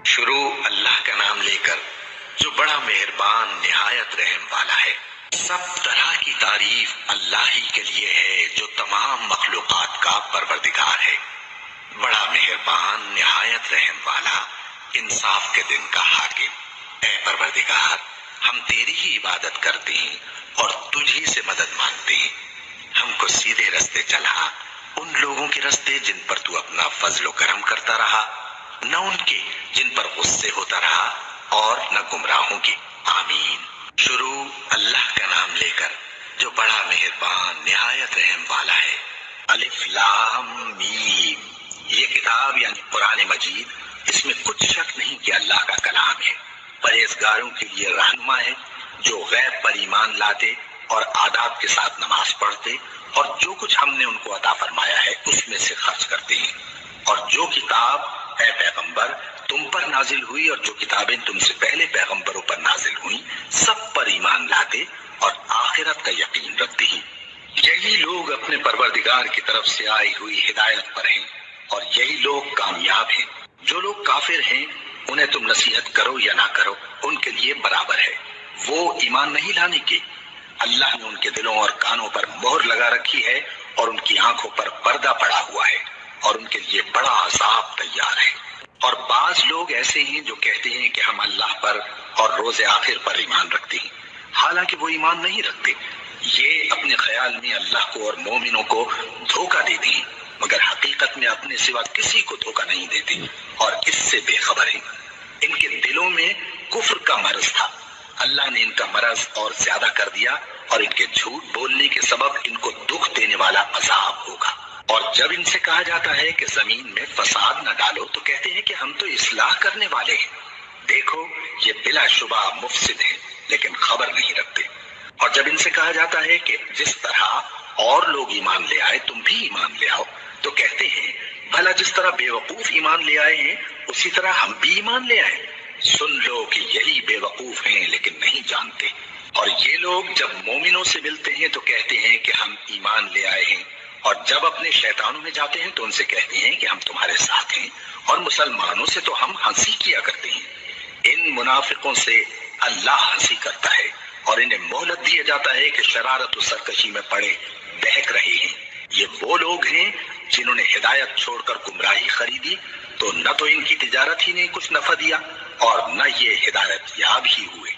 شروع اللہ کا نام لے کر جو بڑا مہربان نہایت رحم والا ہے۔ سب طرح کی تعریف اللہ ہی کے لیے ہے جو تمام مخلوقات کا پروردگار ہے، بڑا مہربان نہایت رحم والا، انصاف کے دن کا حاکم۔ اے پروردگار، ہم تیری ہی عبادت کرتے ہیں اور تجھی سے مدد مانگتے ہیں۔ ہم کو سیدھے رستے چلا، ان لوگوں کے رستے جن پر تو اپنا فضل و کرم کرتا رہا، نہ ان کے جن پر غصے ہوتا رہا اور نہ گمراہوں کے۔ آمین۔ شروع اللہ کا نام لے کر جو بڑا مہربان نہایت رحم والا ہے۔ الف لام میم۔ یہ کتاب یعنی قرآن مجید، اس میں کچھ شک نہیں کہ اللہ کا کلام ہے، پرہیزگاروں کے لیے رہنما ہے جو غیب پر ایمان لاتے اور آداب کے ساتھ نماز پڑھتے اور جو کچھ ہم نے ان کو عطا فرمایا ہے اس میں سے خرچ کرتے ہیں، اور جو کتاب اے پیغمبر تم پر نازل ہوئی اور جو کتابیں تم سے پہلے پیغمبروں پر نازل ہوئیں سب پر ایمان لاتے اور آخرت کا یقین رکھتے ہیں۔ یہی لوگ اپنے پروردگار کی طرف سے آئی ہوئی ہدایت پر ہیں اور یہی لوگ کامیاب ہیں۔ جو لوگ کافر ہیں انہیں تم نصیحت کرو یا نہ کرو ان کے لیے برابر ہے، وہ ایمان نہیں لانے کے۔ اللہ نے ان کے دلوں اور کانوں پر مہر لگا رکھی ہے اور ان کی آنکھوں پر پردہ پڑا ہوا ہے اور ان کے لیے بڑا عذاب تیار ہے۔ اور بعض لوگ ایسے ہیں جو کہتے ہیں کہ ہم اللہ پر اور روز آخر پر ایمان رکھتے ہیں، حالانکہ وہ ایمان نہیں رکھتے۔ یہ اپنے خیال میں اللہ کو اور مومنوں کو دھوکہ دیتے ہیں، مگر حقیقت میں اپنے سوا کسی کو دھوکہ نہیں دیتے اور اس سے بے خبر ہیں۔ ان کے دلوں میں کفر کا مرض تھا، اللہ نے ان کا مرض اور زیادہ کر دیا اور ان کے جھوٹ بولنے کے سبب ان کو دکھ دینے والا عذاب ہوگا۔ اور جب ان سے کہا جاتا ہے کہ زمین میں فساد نہ ڈالو تو کہتے ہیں کہ ہم تو اصلاح کرنے والے ہیں۔ دیکھو یہ بلا شبہ مفسد ہیں لیکن خبر نہیں رکھتے۔ اور جب ان سے کہا جاتا ہے کہ جس طرح اور لوگ ایمان لے آئے تم بھی ایمان لے آؤ تو کہتے ہیں بھلا جس طرح بے وقوف ایمان لے آئے ہیں اسی طرح ہم بھی ایمان لے آئے۔ سن لو کہ یہی بے وقوف ہیں لیکن نہیں جانتے۔ اور یہ لوگ جب مومنوں سے ملتے ہیں تو کہتے ہیں کہ ہم ایمان لے آئے ہیں، اور جب اپنے شیطانوں میں جاتے ہیں تو ان سے کہتے ہیں کہ ہم تمہارے ساتھ ہیں، اور مسلمانوں سے تو ہم ہنسی کیا کرتے ہیں۔ ان منافقوں سے اللہ ہنسی کرتا ہے اور انہیں مہلت دیا جاتا ہے کہ شرارت و سرکشی میں پڑے بہک رہے ہیں۔ یہ وہ لوگ ہیں جنہوں نے ہدایت چھوڑ کر گمراہی خریدی، تو نہ تو ان کی تجارت ہی نے کچھ نفع دیا اور نہ یہ ہدایت یاب ہی ہوئے۔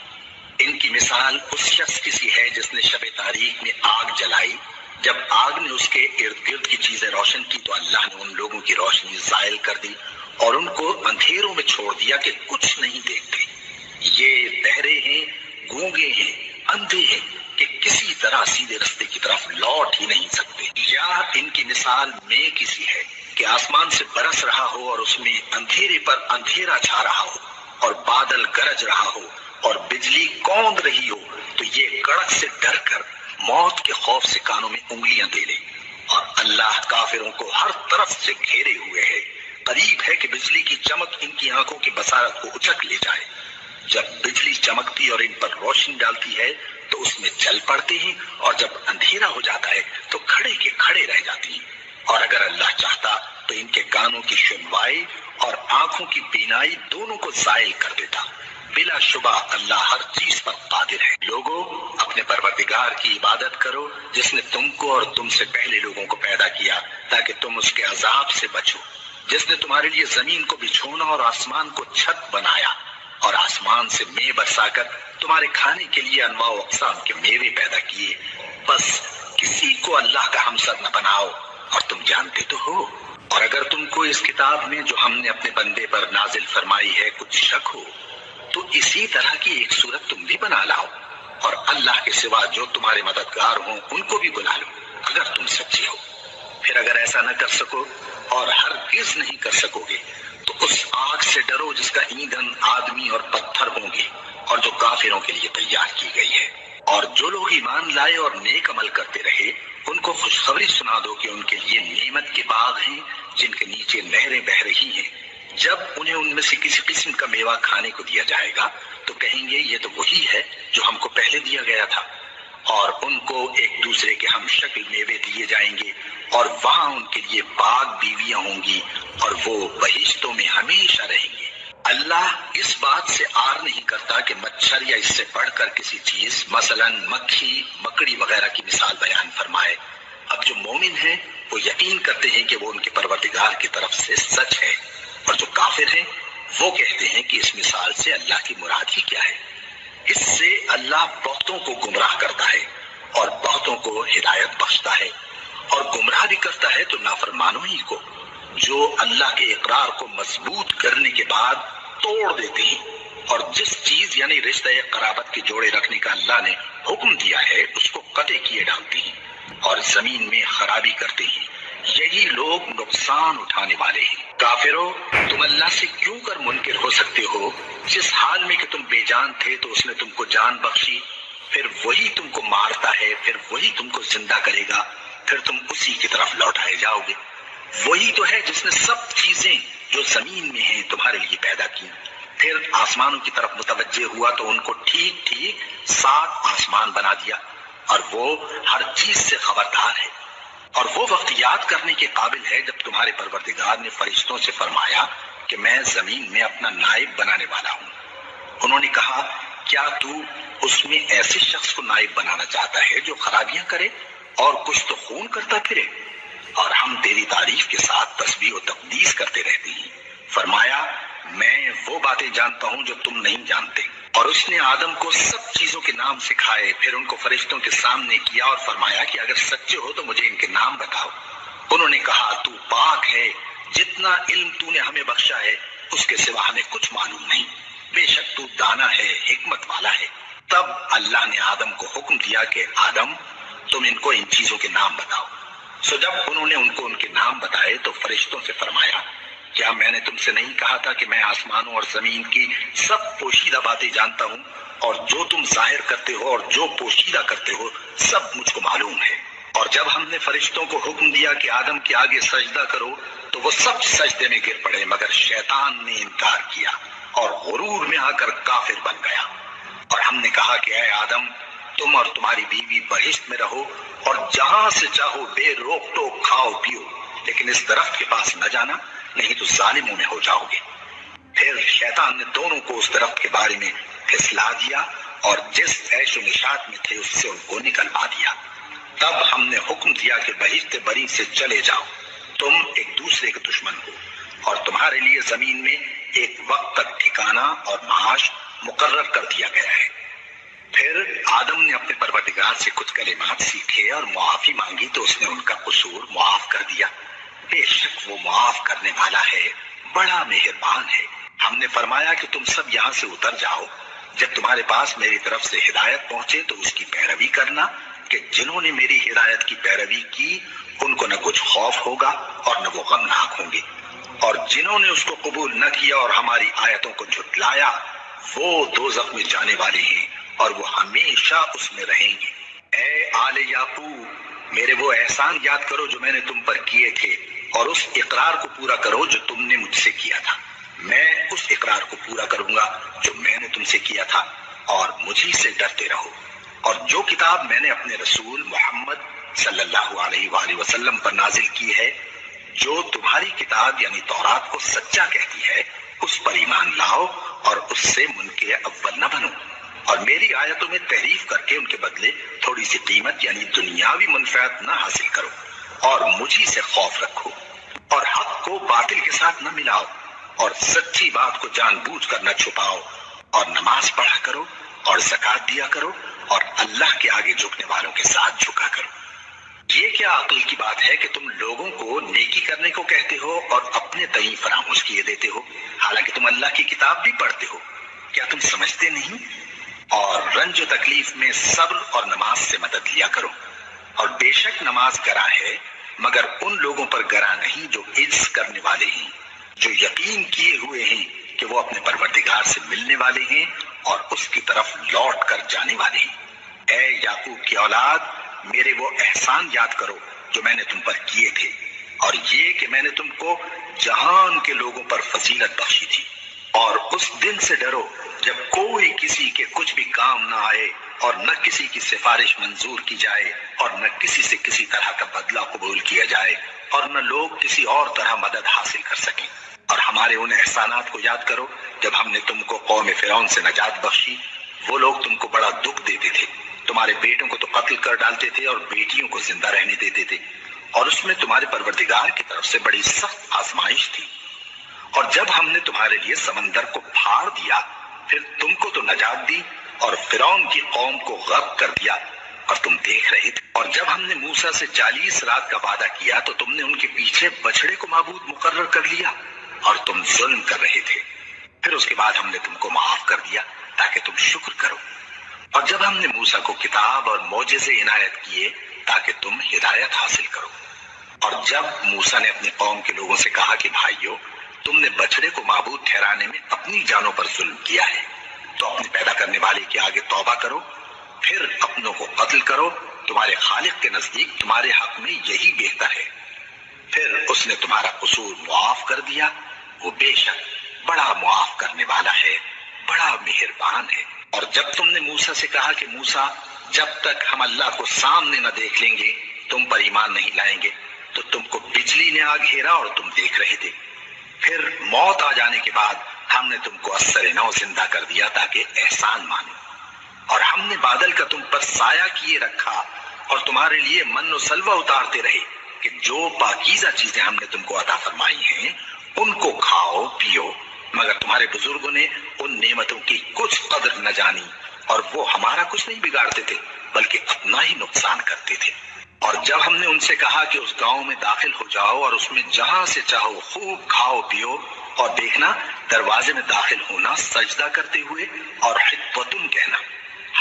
ان کی مثال اس شخص کی سی ہے جس نے شب تاریک میں آگ جلائی، جب آگ نے اس کے ارد گرد کی چیزیں روشن کی تو اللہ نے ان لوگوں کی روشنی زائل کر دی اور ان کو اندھیروں میں چھوڑ دیا کہ کچھ نہیں دیکھتے۔ یہ بہرے ہیں، گونگے ہیں، اندھے ہیں کہ کسی طرح سیدھے رستے کی طرف لوٹ ہی نہیں سکتے۔ یا ان کی مثال میں کسی ہے کہ آسمان سے برس رہا ہو اور اس میں اندھیرے پر اندھیرا چھا رہا ہو اور بادل گرج رہا ہو اور بجلی کوند رہی ہو، تو یہ کڑک سے ڈر کر موت کے خوف سے کانوں میں انگلیاں دے لے۔ اور اللہ کافروں کو ہر طرف سے گھیرے ہوئے ہے، قریب ہے کہ بجلی کی چمک ان کی آنکھوں کی بصارت کو اچک لے جائے۔ جب بجلی چمکتی اور ان پر روشنی ڈالتی ہے تو اس میں چل پڑتے ہیں، اور جب اندھیرا ہو جاتا ہے تو کھڑے کے کھڑے رہ جاتی ہیں۔ اور اگر اللہ چاہتا تو ان کے کانوں کی سنوائی اور آنکھوں کی بینائی دونوں کو زائل کر دیتا۔ بلا شبہ اللہ ہر چیز پر قادر ہے۔ لوگوں، اپنے پروردگار کی عبادت کرو جس نے تم کو اور تم سے پہلے لوگوں کو پیدا کیا تاکہ تم اس کے عذاب سے بچو، جس نے تمہارے لیے زمین کو بچھونا اور آسمان کو چھت بنایا اور آسمان سے مے برسا کر تمہارے کھانے کے لیے انواع و اقسام کے میوے پیدا کیے۔ بس کسی کو اللہ کا ہمسر نہ بناؤ، اور تم جانتے تو ہو۔ اور اگر تم کو اس کتاب میں جو ہم نے اپنے بندے پر نازل فرمائی ہے کچھ شک ہو تو اسی طرح کی ایک صورت تم بھی بنا لاؤ، اور اللہ کے سوا جو تمہارے مددگار ہوں ان کو بھی بلا لو اگر تم سچے ہو۔ پھر اگر ایسا نہ کر سکو اور ہرگز نہیں کر سکو گے تو اس آگ سے ڈرو جس کا ایندھن آدمی اور پتھر ہوں گے اور جو کافروں کے لیے تیار کی گئی ہے۔ اور جو لوگ ایمان لائے اور نیک عمل کرتے رہے ان کو خوشخبری سنا دو کہ ان کے لیے نعمت کے باغ ہیں جن کے نیچے نہریں بہہ رہی ہیں۔ جب انہیں ان میں سے کسی قسم کا میوہ کھانے کو دیا جائے گا تو کہیں گے یہ تو وہی ہے جو ہم کو پہلے دیا گیا تھا، اور ان کو ایک دوسرے کے ہم شکل میوے دیے جائیں گے، اور وہاں ان کے لیے پاک بیویاں ہوں گی اور وہ بہشتوں میں ہمیشہ رہیں گے۔ اللہ اس بات سے آر نہیں کرتا کہ مچھر یا اس سے بڑھ کر کسی چیز مثلاً مکھی مکڑی وغیرہ کی مثال بیان فرمائے۔ اب جو مومن ہیں وہ یقین کرتے ہیں کہ وہ ان کے پروردگار کی طرف سے سچ ہے، اور جو کافر ہیں وہ کہتے ہیں کہ اس مثال سے اللہ کی مراد ہی کیا ہے۔ اس سے اللہ بہتوں کو گمراہ کرتا ہے اور بہتوں کو ہدایت بخشتا ہے، اور گمراہ بھی کرتا ہے تو نافرمانوں ہی کو، جو اللہ کے اقرار کو مضبوط کرنے کے بعد توڑ دیتے ہیں، اور جس چیز یعنی رشتہ قرابت کے جوڑے رکھنے کا اللہ نے حکم دیا ہے اس کو قطع کیے ڈالتے ہیں اور زمین میں خرابی کرتے ہیں۔ یہی لوگ نقصان اٹھانے والے ہیں۔ کافرو، تم اللہ سے کیوں کر منکر ہو سکتے ہو؟ جس حال میں کہ تم بے جان تھے تو اس نے تم کو جان بخشی، پھر وہی تم کو مارتا ہے، پھر وہی تم کو زندہ کرے گا، پھر تم اسی کی طرف لوٹائے جاؤ گے۔ وہی تو ہے جس نے سب چیزیں جو زمین میں ہیں تمہارے لیے پیدا کی، پھر آسمانوں کی طرف متوجہ ہوا تو ان کو ٹھیک ٹھیک 7 آسمان بنا دیا، اور وہ ہر چیز سے خبردار ہے، اور وہ وقت یاد کرنے کے قابل ہے جب تمہارے پروردگار نے فرشتوں سے فرمایا کہ میں زمین میں اپنا نائب بنانے والا ہوں۔ انہوں نے کہا، کیا تو اس میں ایسے شخص کو نائب بنانا چاہتا ہے جو خرابیاں کرے اور کچھ تو خون کرتا پھرے؟ اور ہم تیری تعریف کے ساتھ تسبیح و تقدیس کرتے رہتے ہیں۔ فرمایا، میں وہ باتیں جانتا ہوں جو تم نہیں جانتے۔ اور اس نے آدم کو سب چیزوں کے نام سکھائے، پھر ان کو فرشتوں کے سامنے کیا اور فرمایا کہ اگر سچے ہو تو مجھے ان کے نام بتاؤ۔ انہوں نے کہا، تو پاک ہے، جتنا علم تو نے ہمیں بخشا ہے اس کے سوا ہمیں کچھ معلوم نہیں، بے شک تو دانا ہے، حکمت والا ہے۔ تب اللہ نے آدم کو حکم دیا کہ آدم، تم ان کو ان چیزوں کے نام بتاؤ۔ سو جب انہوں نے ان کو ان کے نام بتائے تو فرشتوں سے فرمایا، کیا میں نے تم سے نہیں کہا تھا کہ میں آسمانوں اور زمین کی سب پوشیدہ باتیں جانتا ہوں، اور جو تم ظاہر کرتے ہو اور جو پوشیدہ کرتے ہو سب مجھ کو معلوم ہے۔ اور جب ہم نے فرشتوں کو حکم دیا کہ آدم کے آگے سجدہ کرو تو وہ سب سجدے میں گر پڑے مگر شیطان نے انکار کیا اور غرور میں آ کر کافر بن گیا۔ اور ہم نے کہا کہ اے آدم، تم اور تمہاری بیوی بہشت میں رہو اور جہاں سے چاہو بے روک ٹوک کھاؤ پیو، لیکن اس درخت کے پاس نہ جانا، نہیں تو ظالموں میں ہو جاؤ گے۔ پھر شیطان نے دونوں کو اس درخت کے بارے میں پھسلا دیا اور جس عیش و نشاط میں تھے اس سے ان کو نکلوا دیا۔ تب ہم نے حکم دیا کہ بہشت بری سے چلے جاؤ، تم ایک دوسرے کے دشمن ہو، اور تمہارے لیے زمین میں ایک وقت تک ٹھکانہ اور معاش مقرر کر دیا گیا ہے۔ پھر آدم نے اپنے پروردگار سے کچھ کلمات سیکھے اور معافی مانگی تو اس نے ان کا قصور معاف کر دیا۔ بے شک وہ معاف کرنے والا ہے، بڑا مہربان ہے۔ ہم نے فرمایا کہ تم سب یہاں سے اتر جاؤ، جب تمہارے پاس میری طرف سے ہدایت پہنچے تو اس کی پیروی کرنا، کہ جنہوں نے میری ہدایت کی پیروی کی ان کو نہ کچھ خوف ہوگا اور نہ وہ غمناک ہوں گے، اور جنہوں نے اس کو قبول نہ کیا اور ہماری آیتوں کو جھٹلایا وہ دوزخ میں جانے والے ہیں اور وہ ہمیشہ اس میں رہیں گے۔ اے آل یعقوب، میرے وہ احسان یاد کرو جو میں نے تم پر کیے تھے، اور اس اقرار کو پورا کرو جو تم نے مجھ سے کیا تھا۔ میں اس اقرار کو پورا کروں گا جو میں نے تم سے کیا تھا، اور مجھی سے ڈرتے رہو۔ اور جو کتاب میں نے اپنے رسول محمد صلی اللہ علیہ وآلہ وسلم پر نازل کی ہے، جو تمہاری کتاب یعنی تورات کو سچا کہتی ہے، اس پر ایمان لاؤ اور اس سے منکر اول نہ بنو، اور میری آیتوں میں تحریف کر کے ان کے بدلے تھوڑی سی قیمت یعنی دنیاوی منفعت نہ حاصل کرو، اور مجھی سے خوف رکھو، اور حق کو باطل کے ساتھ نہ ملاؤ، اور سچی بات کو جان بوجھ کر نہ چھپاؤ، اور نماز پڑھا کرو اور زکوٰۃ دیا کرو، اور اللہ کے آگے جھکنے والوں کے ساتھ جھکا کرو۔ یہ کیا عقل کی بات ہے کہ تم لوگوں کو نیکی کرنے کو کہتے ہو اور اپنے تئیں فراموش کیے دیتے ہو، حالانکہ تم اللہ کی کتاب بھی پڑھتے ہو؟ کیا تم سمجھتے نہیں؟ اور رنج و تکلیف میں صبر اور نماز سے مدد لیا کرو، اور بے شک نماز گراں ہے مگر ان لوگوں پر گراں نہیں جو عجز کرنے والے ہیں، جو یقین کیے ہوئے ہیں کہ وہ اپنے پروردگار سے ملنے والے ہیں اور اس کی طرف لوٹ کر جانے والے ہیں۔ اے یعقوب کی اولاد، میرے وہ احسان یاد کرو جو میں نے تم پر کیے تھے، اور یہ کہ میں نے تم کو جہان کے لوگوں پر فضیلت بخشی تھی، اور اس دن سے ڈرو جب کوئی کسی کے کچھ بھی کام نہ آئے اور نہ کسی کی سفارش منظور کی جائے اور نہ کسی سے کسی طرح کا بدلہ قبول کیا جائے اور نہ لوگ کسی اور طرح مدد حاصل کر سکیں۔ اور ہمارے ان احسانات کو یاد کرو جب ہم نے تم کو قوم فرعون سے نجات بخشی، وہ لوگ تم کو بڑا دکھ دیتے تھے، تمہارے بیٹوں کو تو قتل کر ڈالتے تھے اور بیٹیوں کو زندہ رہنے دیتے تھے، اور اس میں تمہارے پروردگار کی طرف سے بڑی سخت آزمائش تھی۔ اور جب ہم نے تمہارے لیے سمندر کو پھاڑ دیا، پھر تم کو تو نجات دی اور فرعون کی قوم کو غرق کر دیا، اور تم دیکھ رہے تھے۔ اور جب ہم نے موسیٰ سے 40 رات کا وعدہ کیا تو تم نے ان کے پیچھے بچڑے کو معبود مقرر کر لیا اور تم ظلم کر رہے تھے۔ پھر اس کے بعد ہم نے تم کو معاف کر دیا تاکہ تم شکر کرو۔ اور جب ہم نے موسیٰ کو کتاب اور معجزے عنایت کیے تاکہ تم ہدایت حاصل کرو۔ اور جب موسیٰ نے اپنی قوم کے لوگوں سے کہا کہ بھائیو، تم نے بچڑے کو معبود ٹھہرانے میں اپنی جانوں پر ظلم کیا ہے، تو اپنے پیدا کرنے والے کے آگے توبہ کرو، پھر اپنوں کو قتل کرو، تمہارے خالق کے نزدیک تمہارے حق میں یہی بہتر ہے۔ پھر اس نے تمہارا قصور معاف کر دیا، وہ بے شک بڑا معاف کرنے والا ہے، بڑا مہربان ہے۔ اور جب تم نے موسیٰ سے کہا کہ موسیٰ، جب تک ہم اللہ کو سامنے نہ دیکھ لیں گے تم پر ایمان نہیں لائیں گے، تو تم کو بجلی نے آ گھیرا اور تم دیکھ رہے تھے۔ پھر موت آ جانے کے بعد ہم نے تم کو اثر نو زندہ کر دیا تاکہ احسان مانو۔ اور ہم نے بادل کا تم پر سایہ کیے رکھا اور تمہارے لیے من و سلوہ اتارتے رہے کہ جو پاکیزہ چیزیں ہم نے تم کو عطا فرمائی ہیں ان کو کھاؤ پیو، مگر تمہارے بزرگوں نے ان نعمتوں کی کچھ قدر نہ جانی، اور وہ ہمارا کچھ نہیں بگاڑتے تھے بلکہ اپنا ہی نقصان کرتے تھے۔ اور جب ہم نے ان سے کہا کہ اس گاؤں میں داخل ہو جاؤ اور اس میں جہاں سے چاہو خوب کھاؤ پیو، اور دیکھنا دروازے میں داخل ہونا سجدہ کرتے ہوئے اور حطوۃ کہنا،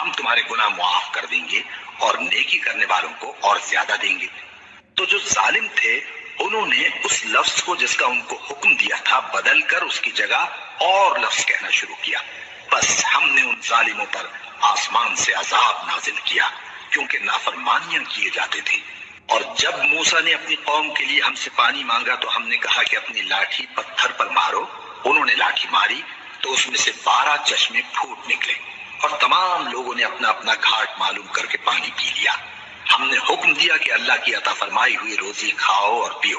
ہم تمہارے گناہ معاف کر دیں گے اور نیکی کرنے والوں کو اور زیادہ دیں گے۔ تو جو ظالم تھے انہوں نے اس لفظ کو جس کا ان کو حکم دیا تھا بدل کر اس کی جگہ اور لفظ کہنا شروع کیا، بس ہم نے ان ظالموں پر آسمان سے عذاب نازل کیا کیونکہ نافرمانیاں کیے جاتے تھے۔ اور جب موسیٰ نے اپنی قوم کے لیے ہم سے پانی مانگا تو ہم نے کہا کہ اپنی لاٹھی پتھر پر مارو، انہوں نے لاٹھی ماری تو اس میں سے 12 چشمے پھوٹ نکلے، اور تمام لوگوں نے اپنا اپنا گھاٹ معلوم کر کے پانی پی لیا۔ ہم نے حکم دیا کہ اللہ کی عطا فرمائی ہوئی روزی کھاؤ اور پیو،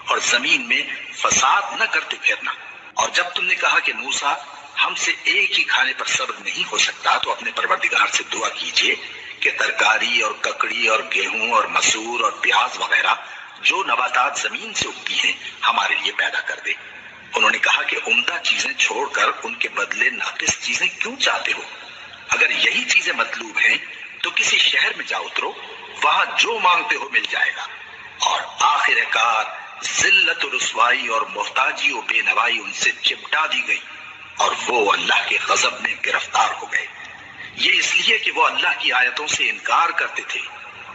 اور زمین میں فساد نہ کرتے پھرنا۔ اور جب تم نے کہا کہ موسیٰ، ہم سے ایک ہی کھانے پر صبر نہیں ہو سکتا، تو اپنے پروردگار سے دعا کیجئے کہ ترکاری اور ککڑی اور گیہوں اور مسور اور پیاز وغیرہ جو نباتات زمین سے اگتی ہیں ہمارے لیے پیدا کر دے۔ انہوں نے کہا کہ عمدہ چیزیں چھوڑ کر ان کے بدلے ناقص چیزیں کیوں چاہتے ہو؟ اگر یہی چیزیں مطلوب ہیں تو کسی شہر میں جا اترو، وہاں جو مانگتے ہو مل جائے گا۔ اور آخر کار ذلت و رسوائی اور محتاجی و بے نوائی ان سے چپٹا دی گئی، اور وہ اللہ کے غضب میں گرفتار ہو گئے۔ یہ اس لیے کہ وہ اللہ کی آیتوں سے انکار کرتے تھے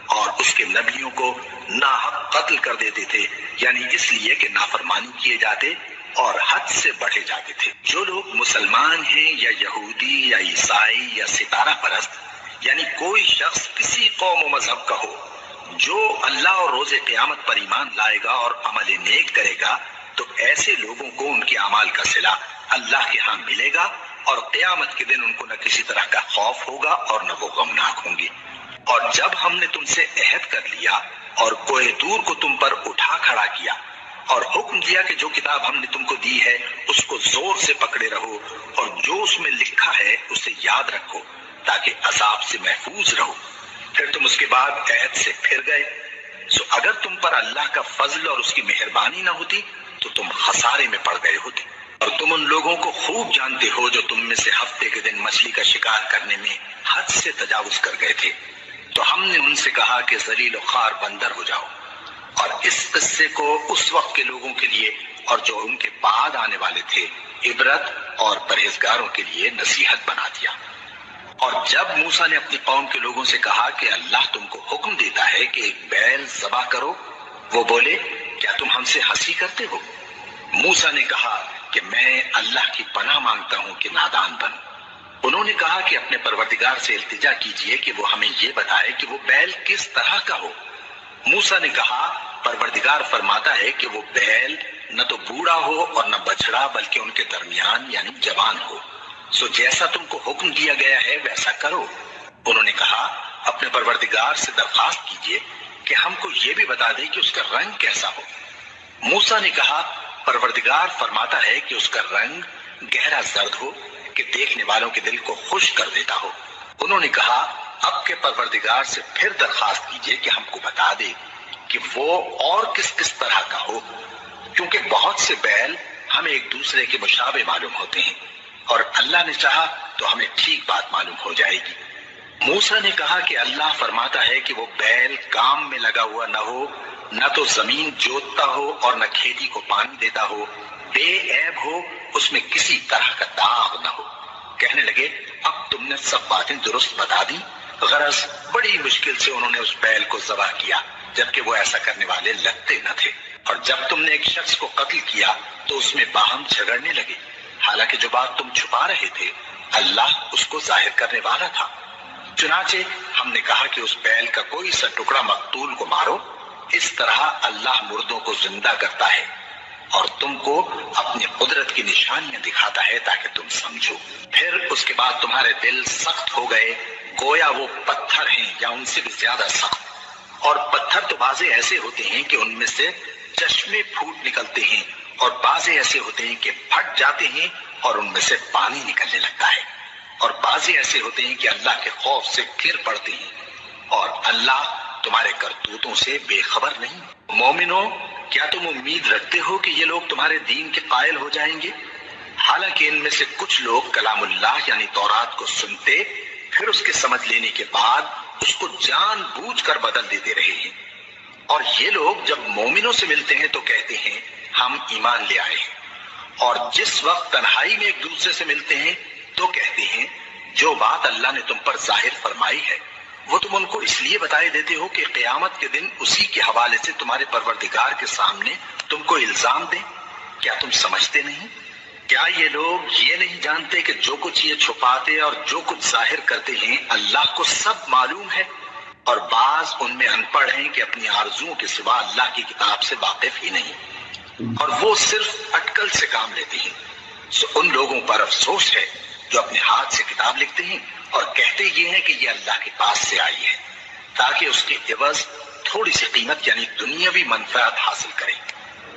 اور اس کے نبیوں کو ناحق قتل کر دیتے تھے، یعنی اس لیے کہ نافرمانی کیے جاتے اور حد سے بڑھے جاتے تھے۔ جو لوگ مسلمان ہیں یا یہودی یا عیسائی یا ستارہ پرست، یعنی کوئی شخص کسی قوم و مذہب کا ہو، جو اللہ اور روز قیامت پر ایمان لائے گا اور عمل نیک کرے گا، تو ایسے لوگوں کو ان کے اعمال کا صلہ اللہ کے ہاں ملے گا، اور قیامت کے دن ان کو نہ کسی طرح کا خوف ہوگا اور نہ وہ غمناک ہوں گے۔ اور جب ہم نے تم سے عہد کر لیا اور کوہ طور کو تم پر اٹھا کھڑا کیا اور حکم دیا کہ جو کتاب ہم نے تم کو دی ہے اس کو زور سے پکڑے رہو، اور جو اس میں لکھا ہے اسے یاد رکھو تاکہ عذاب سے محفوظ رہو، پھر تم اس کے بعد عہد سے پھر گئے، سو اگر تم پر اللہ کا فضل اور اس کی مہربانی نہ ہوتی تو تم خسارے میں پڑ گئے ہوتے۔ اور تم ان لوگوں کو خوب جانتے ہو جو تم میں سے ہفتے کے دن مچھلی کا شکار کرنے میں حد سے تجاوز کر گئے تھے، تو ہم نے ان سے کہا کہ ذلیل و خوار بندر ہو جاؤ، اور اس قصے کو اس وقت کے لوگوں کے لیے اور جو ان کے بعد آنے والے تھے عبرت اور پرہیزگاروں کے لیے نصیحت بنا دیا۔ اور جب موسیٰ نے اپنی قوم کے لوگوں سے کہا کہ اللہ تم کو حکم دیتا ہے کہ ایک بیل ذبح کرو، وہ بولے کیا تم ہم سے ہنسی کرتے ہو؟ موسیٰ نے کہا کہ میں اللہ کی پناہ مانگتا ہوں کہ نادان بنوں۔ انہوں نے کہا کہ اپنے پروردگار سے التجا کیجئے کہ وہ ہمیں یہ بتائے کہ وہ بیل کس طرح کا ہو۔ موسیٰ نے کہا پروردگار فرماتا ہے کہ وہ بیل نہ تو بوڑھا ہو اور نہ بچڑا بلکہ ان کے درمیان یعنی جوان ہو، سو جیسا تم کو حکم دیا گیا ہے ویسا کرو۔ انہوں نے کہا اپنے پروردگار سے درخواست کیجئے کہ ہم کو یہ بھی بتا دے کہ اس کا رنگ کیسا ہو۔ موسیٰ نے کہا پروردگار فرماتا ہے کہ اس کا رنگ گہرا زرد ہو کہ دیکھنے والوں کے دل کو خوش کر دیتا ہو۔ انہوں نے کہا اب کے پروردگار سے پھر درخواست کیجئے کہ ہم کو بتا دے کہ وہ اور کس کس طرح کا ہو، کیونکہ بہت سے بیل ہمیں ایک دوسرے کے مشابہ معلوم ہوتے ہیں، اور اللہ نے چاہا تو ہمیں ٹھیک بات معلوم ہو جائے گی۔ موسیٰ نے کہا کہ اللہ فرماتا ہے کہ وہ بیل کام میں لگا ہوا نہ ہو، نہ تو زمین جوتتا ہو اور نہ کھیتی کو پانی دیتا ہو، بے عیب ہو، اس میں کسی طرح کا داغ نہ ہو۔ کہنے لگے اب تم نے سب باتیں درست بتا دی۔ غرض بڑی مشکل سے انہوں نے اس بیل کو ذبح کیا، جبکہ وہ ایسا کرنے والے لگتے نہ تھے، اور جب تم نے ایک شخص کو قتل کیا تو اس میں باہم جھگڑنے لگے، حالانکہ جو بات تم چھپا رہے تھے اللہ اس کو ظاہر کرنے والا تھا۔ چنانچہ ہم نے کہا کہ اس بیل کا کوئی سا ٹکڑا مقتول کو مارو، اس طرح اللہ مردوں کو زندہ کرتا ہے اور تم کو اپنی قدرت کی نشانیاں دکھاتا ہے تاکہ تم سمجھو۔ پھر اس کے بعد تمہارے دل سخت ہو گئے، گویا وہ پتھر ہیں یا ان سے بھی زیادہ سخت، اور پتھر تو بعضے ایسے ہوتے ہیں کہ ان میں سے چشمے پھوٹ نکلتے ہیں، اور بعضے ایسے ہوتے ہیں کہ پھٹ جاتے ہیں اور ان میں سے پانی نکلنے لگتا ہے، اور بعضے ایسے ہوتے ہیں کہ اللہ کے خوف سے گر پڑتے ہیں، اور اللہ تمہارے کرتوتوں سے بے خبر نہیں۔ مومنو، کیا تم امید رکھتے ہو کہ یہ لوگ تمہارے دین کے قائل ہو جائیں گے؟ حالانکہ ان میں سے کچھ لوگ کلام اللہ یعنی تورات کو سنتے، پھر اس کے سمجھ لینے کے بعد اس کو جان بوجھ کر بدل دیتے رہے ہیں، اور یہ لوگ جب مومنوں سے ملتے ہیں تو کہتے ہیں ہم ایمان لے آئے ہیں، اور جس وقت تنہائی میں ایک دوسرے سے ملتے ہیں تو کہتے ہیں جو بات اللہ نے تم پر ظاہر فرمائی ہے وہ تم ان کو اس لیے بتائے دیتے ہو کہ قیامت کے دن اسی کے حوالے سے تمہارے پروردگار کے سامنے تم کو الزام دیں۔ کیا تم سمجھتے نہیں؟ کیا یہ لوگ یہ نہیں جانتے کہ جو کچھ یہ چھپاتے اور جو کچھ ظاہر کرتے ہیں اللہ کو سب معلوم ہے؟ اور بعض ان میں ان پڑھ ہیں کہ اپنی آرزوؤں کے سوا اللہ کی کتاب سے واقف ہی نہیں، اور وہ صرف اٹکل سے کام لیتے ہیں۔ سو ان لوگوں پر افسوس ہے جو اپنے ہاتھ سے کتاب لکھتے ہیں اور کہتے یہ ہیں کہ یہ اللہ کے پاس سے آئی ہے، تاکہ اس کے عوض تھوڑی سی قیمت یعنی دنیاوی منفعت حاصل کریں۔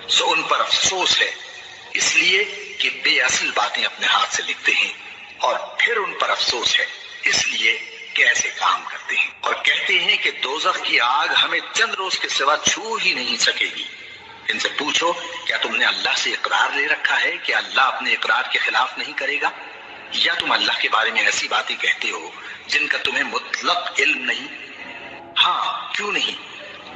سو ان پر افسوس ہے اس لیے کہ بے اصل باتیں اپنے ہاتھ سے لکھتے ہیں، اور پھر ان پر افسوس ہے اس لیے کہ ایسے کام کرتے ہیں، اور کہتے ہیں کہ دوزخ کی آگ ہمیں چند روز کے سوا چھو ہی نہیں سکے گی۔ ان سے پوچھو کیا تم نے اللہ سے اقرار لے رکھا ہے کہ اللہ اپنے اقرار کے خلاف نہیں کرے گا، یا تم اللہ کے بارے میں ایسی باتیں کہتے ہو جن کا تمہیں مطلق علم نہیں؟ ہاں کیوں نہیں،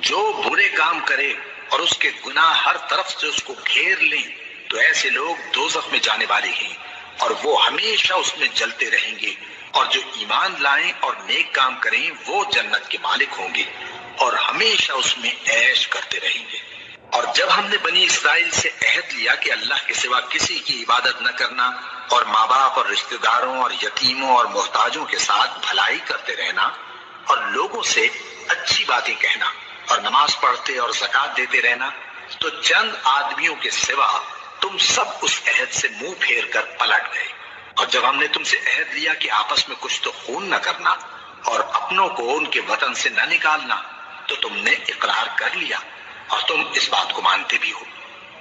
جو برے کام کرے اور اس کے گناہ ہر طرف سے اس کو گھیر لیں تو ایسے لوگ دوزخ میں جانے والے ہیں، اور وہ ہمیشہ اس میں جلتے رہیں گے، اور جو ایمان لائیں اور نیک کام کریں وہ جنت کے مالک ہوں گے اور ہمیشہ اس میں عیش کرتے رہیں گے۔ اور جب ہم نے بنی اسرائیل سے عہد لیا کہ اللہ کے سوا کسی کی عبادت نہ کرنا، اور ماں باپ اور رشتہ داروں اور یتیموں اور محتاجوں کے ساتھ بھلائی کرتے رہنا، اور لوگوں سے اچھی باتیں کہنا، اور نماز پڑھتے اور زکوٰۃ دیتے رہنا، تو چند آدمیوں کے سوا تم سب اس عہد سے منہ پھیر کر پلٹ گئے۔ اور جب ہم نے تم سے عہد لیا کہ آپس میں کچھ تو خون نہ کرنا اور اپنوں کو ان کے وطن سے نہ نکالنا، تو تم نے اقرار کر لیا اور تم اس بات کو مانتے بھی ہو۔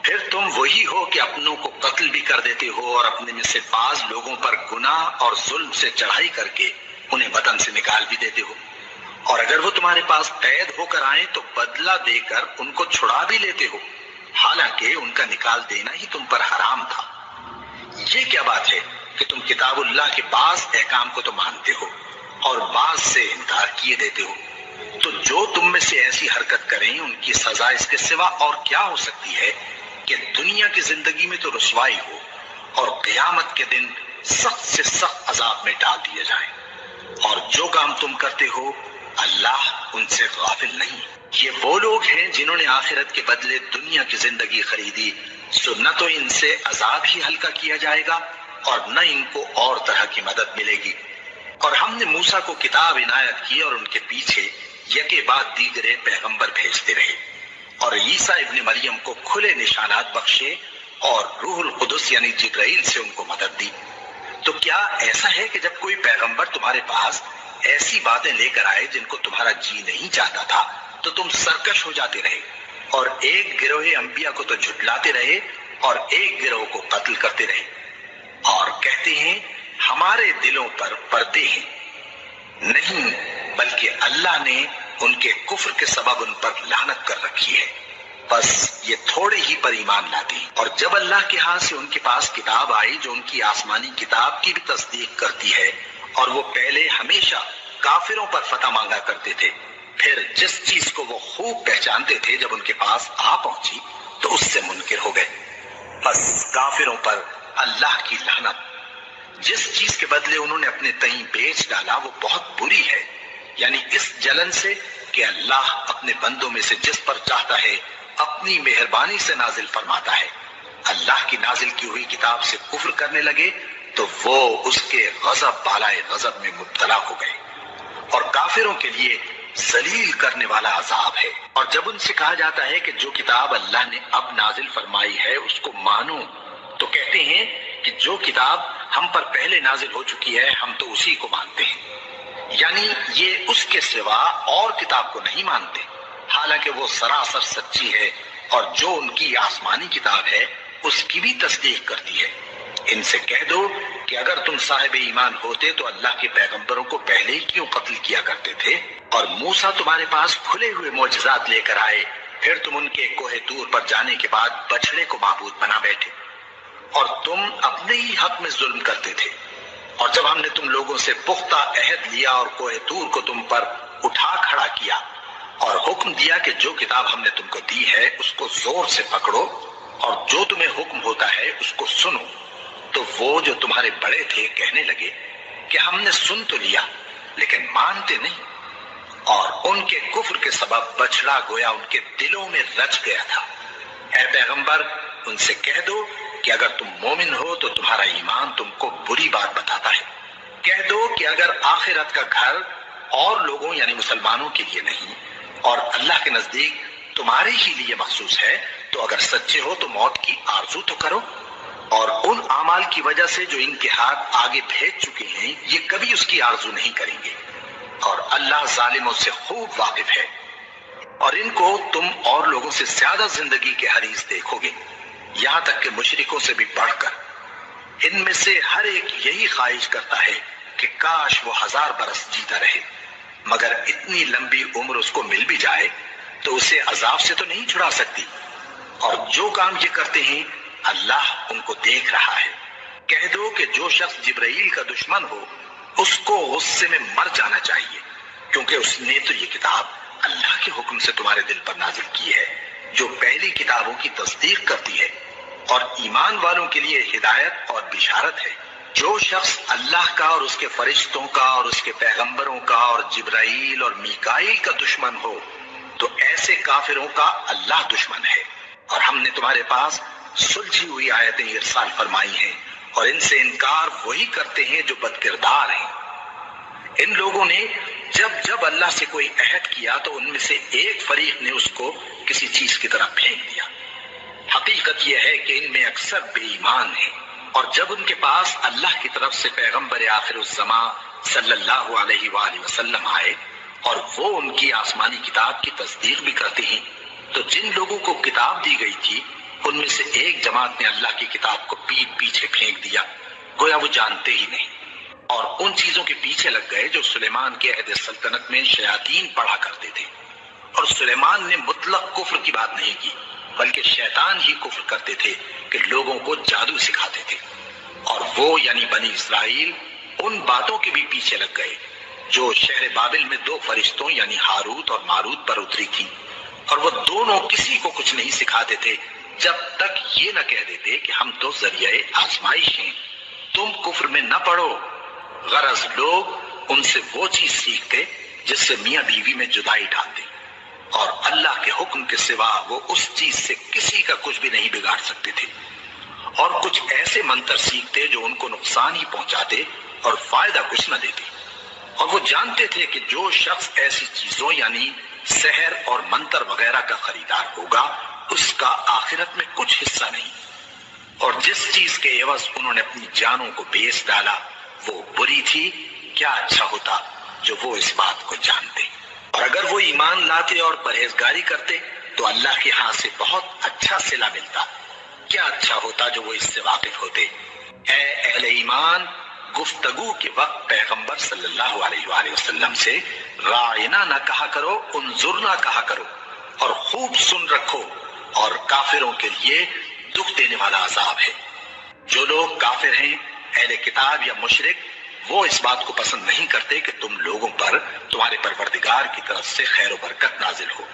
پھر تم وہی ہو کہ اپنوں کو قتل بھی کر دیتے ہو، اور اپنے میں سے بعض لوگوں پر گناہ اور ظلم سے چڑھائی کر کے انہیں وطن سے نکال بھی دیتے ہو، اور اگر وہ تمہارے پاس قید ہو کر آئیں تو بدلہ دے کر ان کو چھڑا بھی لیتے ہو، حالانکہ ان کا نکال دینا ہی تم پر حرام تھا۔ یہ کیا بات ہے کہ تم کتاب اللہ کے بعض احکام کو تو مانتے ہو اور بعض سے انکار کیے دیتے ہو؟ تو جو تم میں سے ایسی حرکت کریں ان کی سزا اس کے سوا اور کیا ہو سکتی ہے کہ دنیا کی زندگی میں تو رسوائی ہو اور قیامت کے دن سخت سے سخت عذاب میں ڈال دیے جائیں۔ اور جو کام تم کرتے ہو اللہ ان سے غافل نہیں۔ یہ وہ لوگ ہیں جنہوں نے آخرت کے بدلے دنیا کی زندگی خریدی، سو نہ تو ان سے عذاب ہی ہلکا کیا جائے گا اور نہ ان کو اور طرح کی مدد ملے گی۔ اور ہم نے موسیٰ کو کتاب عنایت کی اور ان کے پیچھے یکے بعد دیگرے پیغمبر بھیجتے رہے، اور عیسیٰ ابن مریم کو کھلے نشانات بخشے اور روح القدس یعنی جبرائیل سے ان کو مدد دی۔ تو کیا ایسا ہے کہ جب کوئی پیغمبر تمہارے پاس ایسی باتیں لے کر آئے جن کو تمہارا جی نہیں چاہتا تھا تو تم سرکش ہو جاتے رہے، اور ایک گروہ انبیاء کو تو جھٹلاتے رہے اور ایک گروہ کو قتل کرتے رہے؟ کہتے ہیں ہمارے دلوں پر پردے ہیں، نہیں بلکہ اللہ نے ان کے کفر کے سبب ان پر لعنت کر رکھی ہے، بس یہ تھوڑے ہی پر ایمان لاتے ہیں۔ اور جب اللہ کے ہاں سے ان کے پاس کتاب آئی جو ان کی آسمانی کتاب کی بھی تصدیق کرتی ہے، اور وہ پہلے ہمیشہ کافروں پر فتح مانگا کرتے تھے، پھر جس چیز کو وہ خوب پہچانتے تھے جب ان کے پاس آ پہنچی تو اس سے منکر ہو گئے، بس کافروں پر اللہ کی لعنت۔ جس چیز کے بدلے انہوں نے اپنے تئیں بیچ ڈالا وہ بہت بری ہے، یعنی اس جلن سے کہ اللہ اپنے بندوں میں سے جس پر چاہتا ہے اپنی مہربانی سے نازل فرماتا ہے۔ اللہ کی نازل کی ہوئی کتاب سے کفر کرنے لگے تو وہ اس کے غضب بالائے غضب میں مبتلا ہو گئے، اور کافروں کے لیے ذلیل کرنے والا عذاب ہے۔ اور جب ان سے کہا جاتا ہے کہ جو کتاب اللہ نے اب نازل فرمائی ہے اس کو مانو، تو کہتے ہیں کہ جو کتاب ہم پر پہلے نازل ہو چکی ہے ہم تو اسی کو مانتے ہیں، یعنی یہ اس کے سوا اور کتاب کو نہیں مانتے، حالانکہ وہ سراسر سچی ہے، اور جو ان کی آسمانی کتاب ہے اس کی بھی تصدیق کرتی ہے۔ ان سے کہہ دو کہ اگر تم صاحب ایمان ہوتے تو اللہ کے پیغمبروں کو پہلے ہی کیوں قتل کیا کرتے تھے؟ اور موسیٰ تمہارے پاس کھلے ہوئے معجزات لے کر آئے، پھر تم ان کے کوہ طور پر جانے کے بعد بچڑے کو معبود بنا بیٹھے، اور تم اپنے ہی حق میں ظلم کرتے تھے۔ اور جب ہم نے تم لوگوں سے پختہ عہد لیا اور کوہ طور کو تم پر اٹھا کھڑا کیا اور حکم دیا کہ جو کتاب ہم نے تم کو دی ہے اس کو زور سے پکڑو اور جو تمہیں حکم ہوتا ہے اس کو سنو، تو وہ جو تمہارے بڑے تھے کہنے لگے کہ ہم نے سن تو لیا لیکن مانتے نہیں، اور ان کے کفر کے سبب بچڑا گویا ان کے دلوں میں رچ گیا تھا۔ اے پیغمبر ان سے کہہ دو کہ اگر تم مومن ہو تو تمہارا ایمان تم کو بری بات بتاتا ہے، کہہ دو کہ اگر آخرت کا گھر اور لوگوں یعنی مسلمانوں کے لیے نہیں اور اللہ کے نزدیک تمہارے ہی لیے مخصوص ہے تو اگر سچے ہو تو موت کی آرزو تو کرو، اور ان اعمال کی وجہ سے جو ان کے ہاتھ آگے بھیج چکے ہیں یہ کبھی اس کی آرزو نہیں کریں گے، اور اللہ ظالموں سے خوب واقف ہے۔ اور ان کو تم اور لوگوں سے زیادہ زندگی کے حریص دیکھو گے، یہاں تک کہ مشرکوں سے بھی بڑھ کر۔ ان میں سے ہر ایک یہی خواہش کرتا ہے کہ کاش وہ 1000 برس جیتا رہے، مگر اتنی لمبی عمر اس کو مل بھی جائے تو اسے عذاب سے تو نہیں چھڑا سکتی، اور جو کام یہ کرتے ہیں اللہ ان کو دیکھ رہا ہے۔ کہہ دو کہ جو شخص جبرائیل کا دشمن ہو اس کو غصے میں مر جانا چاہیے، کیونکہ اس نے تو یہ کتاب اللہ کے حکم سے تمہارے دل پر نازل کی ہے جو پہلی کتابوں کی تصدیق کرتی ہے، اور ایمان والوں کے لیے ہدایت اور بشارت ہے۔ جو شخص اللہ کا اور اس کے فرشتوں کا اور اس کے پیغمبروں کا اور جبرائیل اور میکائیل کا دشمن ہو تو ایسے کافروں کا اللہ دشمن ہے۔ اور ہم نے تمہارے پاس سلجھی ہوئی آیتیں ارسال فرمائی ہیں، اور ان سے انکار وہی کرتے ہیں جو بد کردار ہیں۔ ان لوگوں نے جب اللہ سے کوئی عہد کیا تو ان میں سے ایک فریق نے اس کو کسی چیز کی طرح پھینک دیا۔ حقیقت یہ ہے کہ ان میں اکثر بے ایمان ہیں، اور جب ان کے پاس اللہ کی طرف سے پیغمبر آخر الزمان صلی اللہ علیہ وآلہ وسلم آئے اور وہ ان کی آسمانی کتاب کی تصدیق بھی کرتے ہیں، تو جن لوگوں کو کتاب دی گئی تھی ان میں سے ایک جماعت نے اللہ کی کتاب کو پیٹ پیچھے پھینک دیا، گویا وہ جانتے ہی نہیں، اور ان چیزوں کے پیچھے لگ گئے جو سلیمان کے عہد سلطنت میں شیاطین پڑھا کرتے تھے۔ اور سلیمان نے مطلق کفر کی بات نہیں کی، بلکہ شیطان ہی کفر کرتے تھے کہ لوگوں کو جادو سکھاتے تھے، اور وہ یعنی بنی اسرائیل ان باتوں کے بھی پیچھے لگ گئے جو شہر بابل میں 2 فرشتوں یعنی ہاروت اور ماروت پر اتری تھی، اور وہ دونوں کسی کو کچھ نہیں سکھاتے تھے جب تک یہ نہ کہہ دیتے کہ ہم تو ذریعہ آزمائش ہیں، تم کفر میں نہ پڑو۔ غرض لوگ ان سے وہ چیز سیکھتے جس سے میاں بیوی میں جدائی ڈالتے، اور اللہ کے حکم کے سوا وہ اس چیز سے کسی کا کچھ بھی نہیں بگاڑ سکتے تھے، اور کچھ ایسے منتر سیکھتے جو ان کو نقصان ہی پہنچاتے اور فائدہ کچھ نہ دیتے، اور وہ جانتے تھے کہ جو شخص ایسی چیزوں یعنی سحر اور منتر وغیرہ کا خریدار ہوگا اس کا آخرت میں کچھ حصہ نہیں، اور جس چیز کے عوض انہوں نے اپنی جانوں کو بیچ ڈالا وہ بری تھی۔ کیا اچھا ہوتا جو وہ اس بات کو جانتے، اور اگر وہ ایمان لاتے اور پرہیزگاری کرتے تو اللہ کے ہاں سے بہت اچھا صلہ ملتا۔ کیا اچھا ہوتا جو وہ اس سے واقف ہوتے۔ اے اہل ایمان گفتگو کے وقت پیغمبر صلی اللہ علیہ وآلہ وسلم سے رائنا نہ کہا کرو، انظرنا کہا کرو، اور خوب سن رکھو، اور کافروں کے لیے دکھ دینے والا عذاب ہے۔ جو لوگ کافر ہیں، اہل کتاب یا مشرک، وہ اس بات کو پسند نہیں کرتے کہ تم لوگوں پر تمہارے پروردگار کی طرف سے خیر و برکت نازل ہو،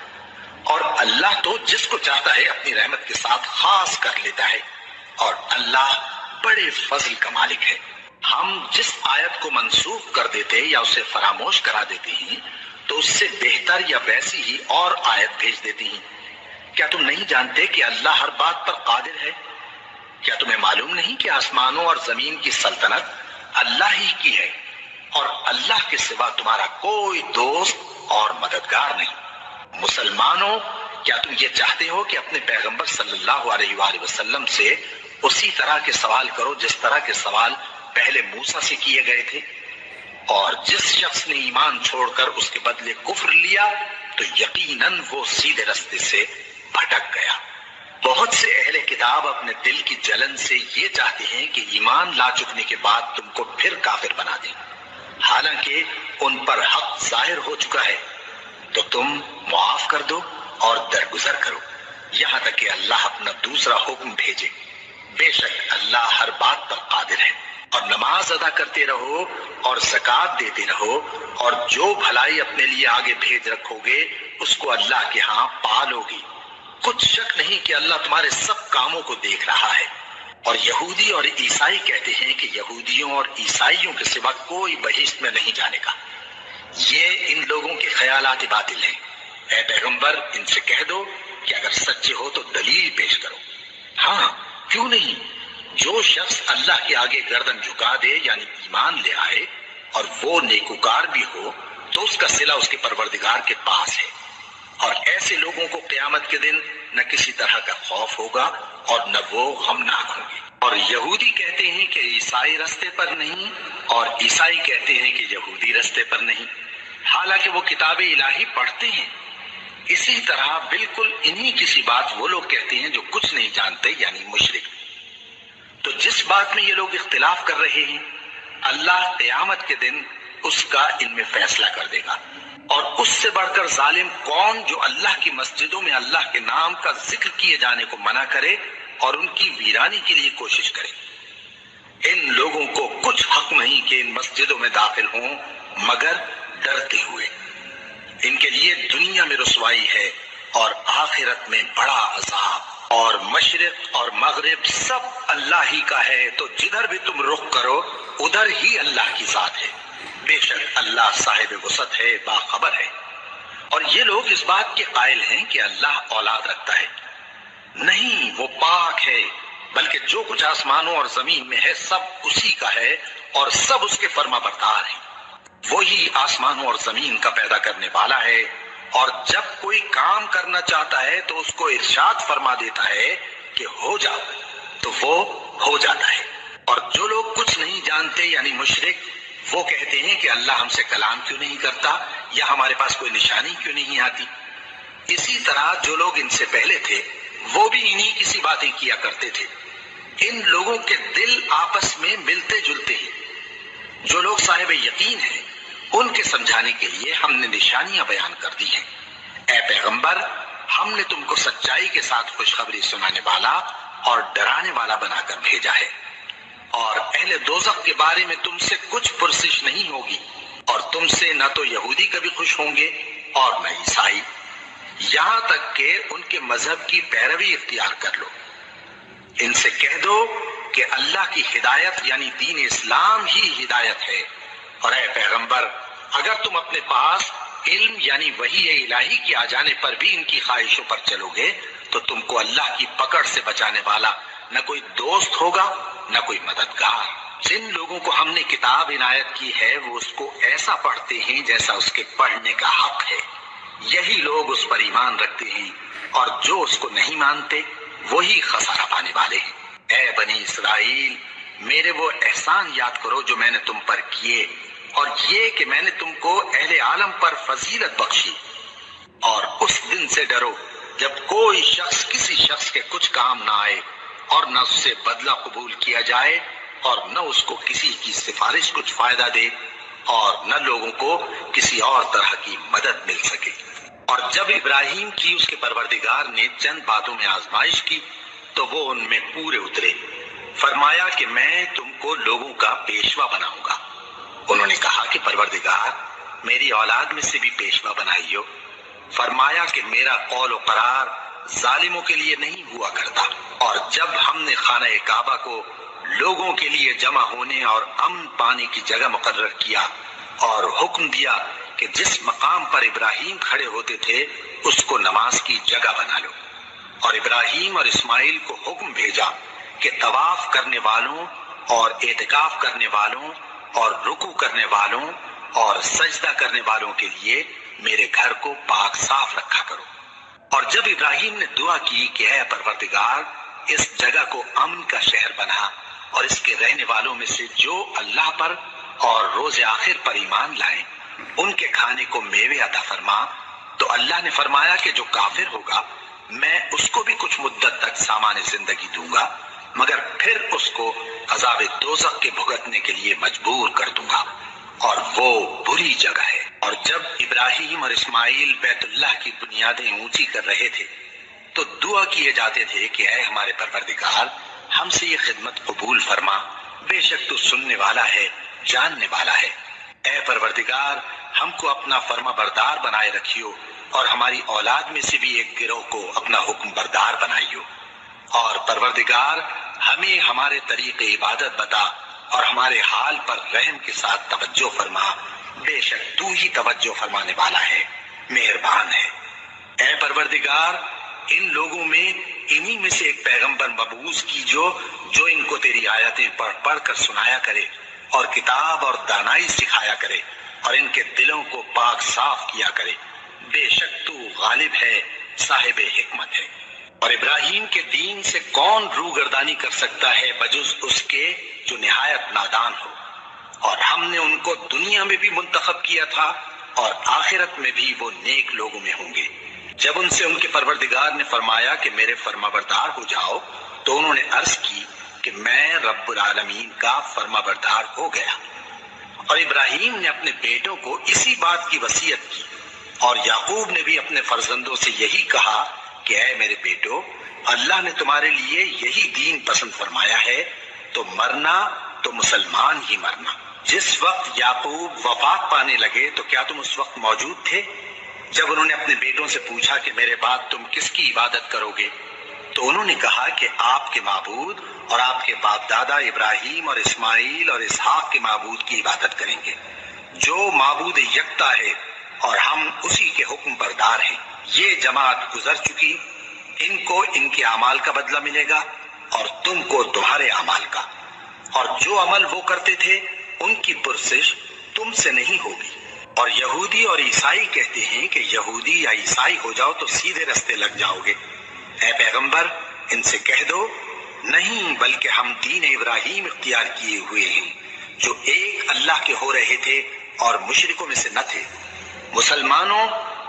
اور اللہ تو جس کو چاہتا ہے اپنی رحمت کے ساتھ خاص کر لیتا ہے، اور اللہ بڑے فضل کا مالک ہے۔ ہم جس آیت کو منسوخ کر دیتے یا اسے فراموش کرا دیتے ہیں تو اس سے بہتر یا ویسی ہی اور آیت بھیج دیتی ہیں۔ کیا تم نہیں جانتے کہ اللہ ہر بات پر قادر ہے؟ کیا تمہیں معلوم نہیں کہ آسمانوں اور زمین کی سلطنت اللہ ہی کی ہے، اور اللہ کے سوا تمہارا کوئی دوست اور مددگار نہیں؟ مسلمانوں، کیا تم یہ چاہتے ہو کہ اپنے پیغمبر صلی اللہ علیہ وآلہ وسلم سے اسی طرح کے سوال کرو جس طرح کے سوال پہلے موسیٰ سے کیے گئے تھے؟ اور جس شخص نے ایمان چھوڑ کر اس کے بدلے کفر لیا تو یقیناً وہ سیدھے رستے سے بھٹک گیا۔ بہت سے اہل کتاب اپنے دل کی جلن سے یہ چاہتے ہیں کہ ایمان لا چکنے کے بعد تم کو پھر کافر بنا دیں، حالانکہ ان پر حق ظاہر ہو چکا ہے۔ تو تم معاف کر دو اور درگزر کرو یہاں تک کہ اللہ اپنا دوسرا حکم بھیجے۔ بے شک اللہ ہر بات پر قادر ہے۔ اور نماز ادا کرتے رہو اور زکوٰۃ دیتے رہو، اور جو بھلائی اپنے لیے آگے بھیج رکھو گے اس کو اللہ کے ہاں پالو گے۔ کچھ شک نہیں کہ اللہ تمہارے سب کاموں کو دیکھ رہا ہے۔ اور یہودی اور عیسائی کہتے ہیں کہ یہودیوں اور عیسائیوں کے سوا کوئی بہشت میں نہیں جانے گا۔ یہ ان لوگوں کے خیالات باطل ہیں۔ اے پیغمبر، ان سے کہہ دو کہ اگر سچے ہو تو دلیل پیش کرو۔ ہاں، کیوں نہیں؟ جو شخص اللہ کے آگے گردن جھکا دے یعنی ایمان لے آئے اور وہ نیکوکار بھی ہو تو اس کا صلہ اس کے پروردگار کے پاس ہے، اور ایسے لوگوں کو قیامت کے دن نہ کسی طرح کا خوف ہوگا اور نہ وہ غمناک ہوں گے۔ اور یہودی کہتے ہیں کہ عیسائی رستے پر نہیں، اور عیسائی کہتے ہیں کہ یہودی رستے پر نہیں، حالانکہ وہ کتاب الہی پڑھتے ہیں۔ اسی طرح بالکل انہی کسی بات وہ لوگ کہتے ہیں جو کچھ نہیں جانتے یعنی مشرک۔ تو جس بات میں یہ لوگ اختلاف کر رہے ہیں اللہ قیامت کے دن اس کا ان میں فیصلہ کر دے گا۔ اور اس سے بڑھ کر ظالم کون جو اللہ کی مسجدوں میں اللہ کے نام کا ذکر کیے جانے کو منع کرے اور ان کی ویرانی کے لیے کوشش کرے۔ ان لوگوں کو کچھ حق نہیں کہ ان مسجدوں میں داخل ہوں مگر ڈرتے ہوئے۔ ان کے لیے دنیا میں رسوائی ہے اور آخرت میں بڑا عذاب۔ اور مشرق اور مغرب سب اللہ ہی کا ہے، تو جدھر بھی تم رخ کرو ادھر ہی اللہ کی ذات ہے۔ بے شک اللہ صاحب وسعت ہے، باخبر ہے۔ اور یہ لوگ اس بات کے قائل ہیں کہ اللہ اولاد رکھتا ہے۔ نہیں، وہ پاک ہے، بلکہ جو کچھ آسمانوں اور زمین میں ہے سب اسی کا ہے اور سب اس کے فرما بردار ہیں۔ وہی آسمانوں اور زمین کا پیدا کرنے والا ہے، اور جب کوئی کام کرنا چاہتا ہے تو اس کو ارشاد فرما دیتا ہے کہ ہو جاؤ، تو وہ ہو جاتا ہے۔ اور جو لوگ کچھ نہیں جانتے یعنی مشرک، وہ کہتے ہیں کہ اللہ ہم سے کلام کیوں نہیں کرتا یا ہمارے پاس کوئی نشانی کیوں نہیں آتی۔ اسی طرح جو لوگ ان سے پہلے تھے وہ بھی انہی کسی باتیں کیا کرتے تھے۔ ان لوگوں کے دل آپس میں ملتے جلتے ہیں۔ جو لوگ صاحب یقین ہیں ان کے سمجھانے کے لیے ہم نے نشانیاں بیان کر دی ہیں۔ اے پیغمبر، ہم نے تم کو سچائی کے ساتھ خوشخبری سنانے والا اور ڈرانے والا بنا کر بھیجا ہے، اور اہل دوزخ کے بارے میں تم سے کچھ پرسش نہیں ہوگی، اور تم سے نہ تو یہودی کبھی خوش ہوں گے اور نہ عیسائی، یہاں تک کہ ان کے مذہب کی پیروی اختیار کر لو۔ ان سے کہہ دو کہ اللہ کی ہدایت یعنی دین اسلام ہی ہدایت ہے، اور اے پیغمبر اگر تم اپنے پاس علم یعنی وحی الہی کے آ جانے پر بھی ان کی خواہشوں پر چلو گے تو تم کو اللہ کی پکڑ سے بچانے والا نہ کوئی دوست ہوگا نہ کوئی مددگار۔ جن لوگوں کو ہم نے کتاب عنایت کی ہے وہ اس کو ایسا پڑھتے ہیں جیسا اس کے پڑھنے کا حق ہے، یہی لوگ اس پر ایمان رکھتے ہیں، اور جو اس کو نہیں مانتے وہی خسارہ پانے والے ہیں۔ اے بنی اسرائیل، میرے وہ احسان یاد کرو جو میں نے تم پر کیے، اور یہ کہ میں نے تم کو اہل عالم پر فضیلت بخشی، اور اس دن سے ڈرو جب کوئی شخص کسی شخص کے کچھ کام نہ آئے اور نہ اس سے بدلہ قبول کیا جائے اور نہ اس کو کسی کی سفارش کچھ فائدہ دے اور نہ لوگوں کو کسی اور طرح کی مدد مل سکے۔ اور جب ابراہیم کی اس کے پروردگار نے چند باتوں میں آزمائش کی تو وہ ان میں پورے اترے۔ فرمایا کہ میں تم کو لوگوں کا پیشوا بناؤں گا۔ انہوں نے کہا کہ پروردگار میری اولاد میں سے بھی پیشوا بنائیو۔ فرمایا کہ میرا قول و قرار ظالموں کے لیے نہیں ہوا کرتا۔ اور جب ہم نے خانہ کعبہ کو لوگوں کے لیے جمع ہونے اور امن پانے کی جگہ مقرر کیا اور حکم دیا کہ جس مقام پر ابراہیم کھڑے ہوتے تھے اس کو نماز کی جگہ بنا لو، اور ابراہیم اور اسماعیل کو حکم بھیجا کہ طواف کرنے والوں اور اعتکاف کرنے والوں اور رکوع کرنے والوں اور سجدہ کرنے والوں کے لیے میرے گھر کو پاک صاف رکھا کرو۔ اور جب ابراہیم نے دعا کی کہ اے پروردگار اس جگہ کو امن کا شہر بنا اور اس کے رہنے والوں میں سے جو اللہ پر اور روز آخر پر ایمان لائیں ان کے کھانے کو میوے عطا فرما، تو اللہ نے فرمایا کہ جو کافر ہوگا میں اس کو بھی کچھ مدت تک سامان زندگی دوں گا، مگر پھر اس کو عذاب دوزخ کے بھگتنے کے لیے مجبور کر دوں گا، اور وہ بری جگہ ہے۔ اور جب ابراہیم اور اسماعیل بیت اللہ کی بنیادیں اونچی کر رہے تھے تو دعا کیے جاتے تھے کہ اے ہمارے پروردگار ہم سے یہ خدمت قبول فرما، بے شک تو سننے والا ہے، جاننے والا ہے۔ اے پروردگار ہم کو اپنا فرما بردار بنائے رکھیو اور ہماری اولاد میں سے بھی ایک گروہ کو اپنا حکم بردار بنائیو، اور پروردگار ہمیں ہمارے طریق عبادت بتا اور ہمارے حال پر رحم کے ساتھ توجہ فرما، بے شک تو ہی توجہ فرمانے والا ہے، مہربان ہے۔ اے پروردگار ان لوگوں میں انہی میں سے ایک پیغمبر مبعوث کیجو جو ان کو تیری آیتیں پڑھ پڑھ کر سنایا کرے اور کتاب اور دانائی سکھایا کرے اور ان کے دلوں کو پاک صاف کیا کرے، بے شک تو غالب ہے، صاحب حکمت ہے۔ اور ابراہیم کے دین سے کون روگردانی کر سکتا ہے بجز اس کے جو نہایت نادان ہو، اور ہم نے ان کو دنیا میں بھی منتخب کیا تھا اور آخرت میں بھی وہ نیک لوگوں میں ہوں گے۔ جب ان سے ان کے پروردگار نے فرمایا کہ میرے فرما بردار ہو جاؤ تو انہوں نے عرض کی کہ میں رب العالمین کا فرما بردار ہو گیا۔ اور ابراہیم نے اپنے بیٹوں کو اسی بات کی وصیت کی، اور یعقوب نے بھی اپنے فرزندوں سے یہی کہا کہ اے میرے بیٹو اللہ نے تمہارے لیے یہی دین پسند فرمایا ہے، تو مرنا تو مسلمان ہی مرنا۔ جس وقت یعقوب وفات پانے لگے تو کیا تم اس وقت موجود تھے جب انہوں نے اپنے بیٹوں سے پوچھا کہ میرے بعد تم کس کی عبادت کرو گے؟ تو انہوں نے کہا کہ آپ کے معبود اور آپ کے باپ دادا ابراہیم اور اسماعیل اور اسحاق کے معبود کی عبادت کریں گے، جو معبود یکتا ہے اور ہم اسی کے حکم بردار ہیں۔ یہ جماعت گزر چکی، ان کو ان کے اعمال کا بدلہ ملے گا اور تم کو تمہارے اعمال کا، اور جو عمل وہ کرتے تھے ان کی پرسش تم سے نہیں ہوگی۔ اور یہودی اور عیسائی کہتے ہیں کہ یہودی یا عیسائی ہو جاؤ تو سیدھے رستے لگ جاؤ گے۔ اے پیغمبر ان سے کہہ دو نہیں، بلکہ ہم دین ابراہیم اختیار کیے ہوئے ہیں جو ایک اللہ کے ہو رہے تھے اور مشرکوں میں سے نہ تھے۔ مسلمانوں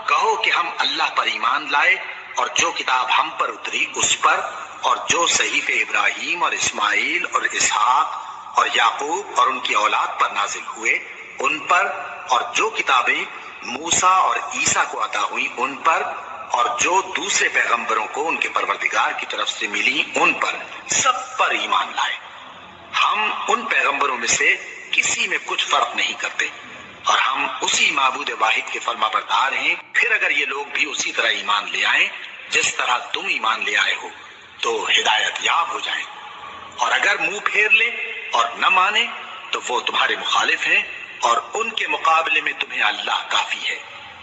کہو کہ ہم اللہ پر ایمان لائے اور جو کتاب ہم پر اتری اس پر، اور جو صحیفے ابراہیم اور اسماعیل اور اسحاق اور یعقوب اور ان کی اولاد پر نازل ہوئے ان پر، اور جو کتابیں موسیٰ اور عیسیٰ کو عطا ہوئیں ان پر، اور جو دوسرے پیغمبروں کو ان کے پروردگار کی طرف سے ملی ان پر، سب پر ایمان لائے۔ ہم ان پیغمبروں میں سے کسی میں کچھ فرق نہیں کرتے، اور ہم اسی معبود واحد کے فرما بردار ہیں۔ پھر اگر یہ لوگ بھی اسی طرح ایمان لے آئیں جس طرح تم ایمان لے آئے ہو تو ہدایت یاب ہو جائیں، اور اگر منہ پھیر لیں اور نہ مانے تو وہ تمہارے مخالف ہیں، اور ان کے مقابلے میں تمہیں اللہ کافی ہے،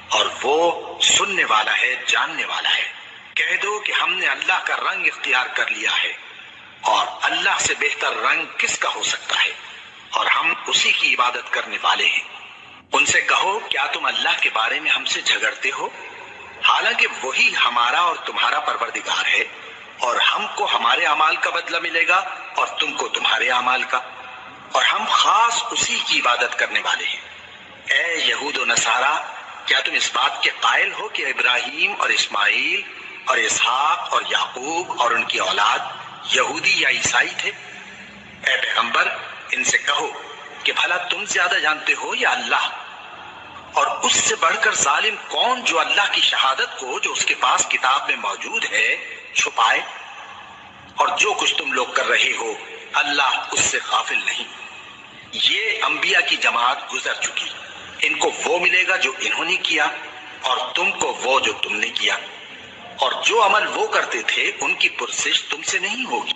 اور وہ سننے والا ہے، جاننے والا ہے۔ کہہ دو کہ ہم نے اللہ کا رنگ اختیار کر لیا ہے، اور اللہ سے بہتر رنگ کس کا ہو سکتا ہے، اور ہم اسی کی عبادت کرنے والے ہیں۔ ان سے کہو کیا تم اللہ کے بارے میں ہم سے جھگڑتے ہو، حالانکہ وہی ہمارا اور تمہارا پروردگار ہے، اور ہم کو ہمارے اعمال کا بدلہ ملے گا اور تم کو تمہارے اعمال کا، اور ہم خاص اسی کی عبادت کرنے والے ہیں۔ اے یہود و نصارہ کیا تم اس بات کے قائل ہو کہ ابراہیم اور اسماعیل اور اسحاق اور یعقوب اور ان کی اولاد یہودی یا عیسائی تھے؟ اے پیغمبر ان سے کہو کہ بھلا تم زیادہ جانتے ہو یا اللہ؟ اور اس سے بڑھ کر ظالم کون جو اللہ کی شہادت کو جو اس کے پاس کتاب میں موجود ہے چھپائے؟ اور جو کچھ تم لوگ کر رہے ہو اللہ اس سے غافل نہیں۔ یہ انبیاء کی جماعت گزر چکی، ان کو وہ ملے گا جو انہوں نے کیا اور تم کو وہ جو تم نے کیا، اور جو عمل وہ کرتے تھے ان کی پرسش تم سے نہیں ہوگی۔